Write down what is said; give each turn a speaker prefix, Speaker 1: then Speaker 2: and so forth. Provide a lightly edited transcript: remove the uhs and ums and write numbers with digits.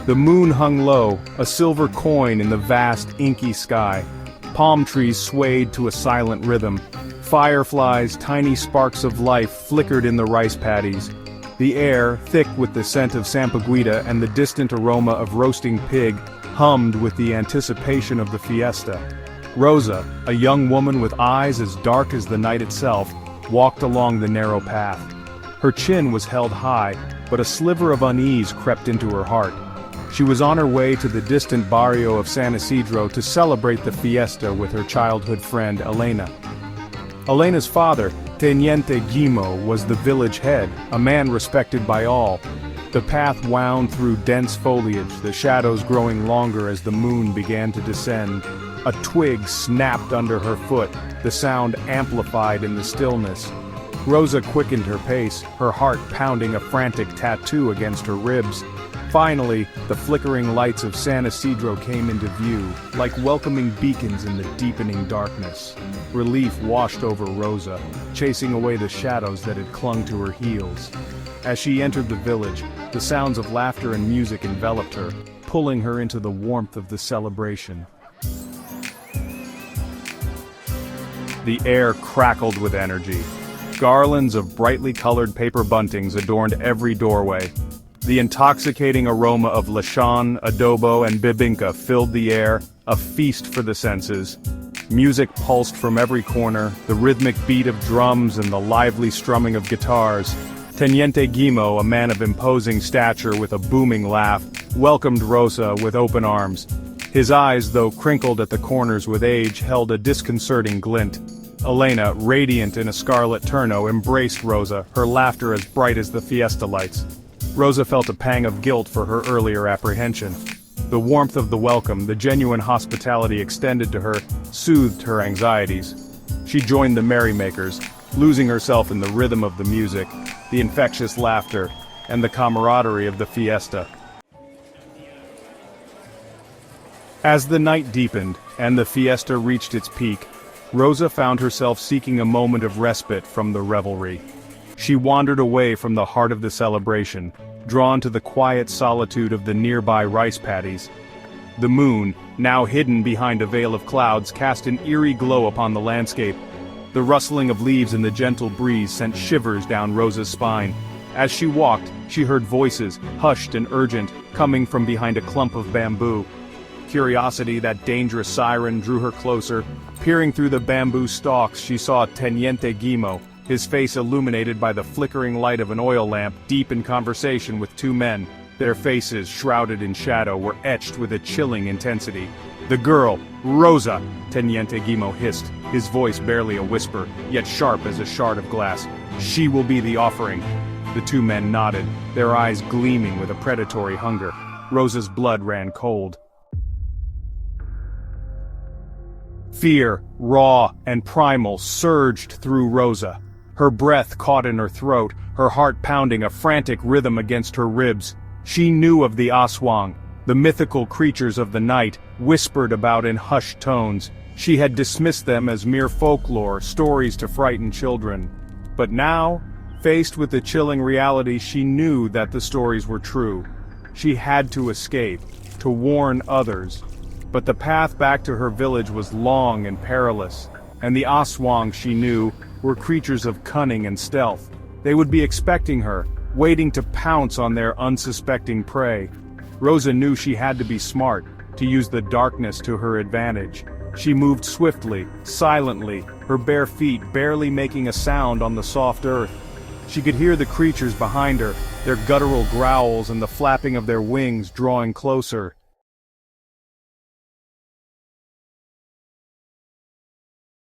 Speaker 1: The moon hung low, a silver coin in the vast, inky sky. Palm trees swayed to a silent rhythm. Fireflies, tiny sparks of life, flickered in the rice paddies. The air, thick with the scent of sampaguita and the distant aroma of roasting pig, hummed with the anticipation of the fiesta. Rosa, a young woman with eyes as dark as the night itself, walked along the narrow path. Her chin was held high, but a sliver of unease crept into her heart. She was on her way to the distant barrio of San Isidro to celebrate the fiesta with her childhood friend Elena. Elena's father, Teniente Gimo, was the village head, a man respected by all. The path wound through dense foliage, the shadows growing longer as the moon began to descend. A twig snapped under her foot, the sound amplified in the stillness. Rosa quickened her pace, her heart pounding a frantic tattoo against her ribs. Finally, the flickering lights of San Isidro came into view, like welcoming beacons in the deepening darkness. Relief washed over Rosa, chasing away the shadows that had clung to her heels. As she entered the village, the sounds of laughter and music enveloped her, pulling her into the warmth of the celebration. The air crackled with energy. Garlands of brightly colored paper buntings adorned every doorway. The intoxicating aroma of lechon, adobo, and bibinka filled the air, a feast for the senses. Music pulsed from every corner, the rhythmic beat of drums and the lively strumming of guitars. Teniente Gimo, a man of imposing stature with a booming laugh, welcomed Rosa with open arms. His eyes, though crinkled at the corners with age, held a disconcerting glint. Elena, radiant in a scarlet turno, embraced Rosa, her laughter as bright as the fiesta lights. Rosa felt a pang of guilt for her earlier apprehension. The warmth of the welcome, the genuine hospitality extended to her, soothed her anxieties. She joined the merrymakers, losing herself in the rhythm of the music, the infectious laughter, and the camaraderie of the fiesta. As the night deepened, and the fiesta reached its peak, Rosa found herself seeking a moment of respite from the revelry. She wandered away from the heart of the celebration, drawn to the quiet solitude of the nearby rice paddies. The moon, now hidden behind a veil of clouds, cast an eerie glow upon the landscape. The rustling of leaves in the gentle breeze sent shivers down Rosa's spine. As she walked, she heard voices, hushed and urgent, coming from behind a clump of bamboo. Curiosity, that dangerous siren, drew her closer. Peering through the bamboo stalks, she saw Teniente Gimo, his face illuminated by the flickering light of an oil lamp, deep in conversation with two men. Their faces, shrouded in shadow, were etched with a chilling intensity. "The girl, Rosa," Teniente Gimo hissed, his voice barely a whisper, yet sharp as a shard of glass. "She will be the offering." The two men nodded, their eyes gleaming with a predatory hunger. Rosa's blood ran cold. Fear, raw and primal, surged through Rosa. Her breath caught in her throat, her heart pounding a frantic rhythm against her ribs. She knew of the aswang, the mythical creatures of the night, whispered about in hushed tones. She had dismissed them as mere folklore, stories to frighten children. But now, faced with the chilling reality, she knew that the stories were true. She had to escape, to warn others. But the path back to her village was long and perilous, and the aswang, she knew, were creatures of cunning and stealth. They would be expecting her, waiting to pounce on their unsuspecting prey. Rosa knew she had to be smart, to use the darkness to her advantage. She moved swiftly, silently, her bare feet barely making a sound on the soft earth. She could hear the creatures behind her, their guttural growls and the flapping of their wings drawing closer.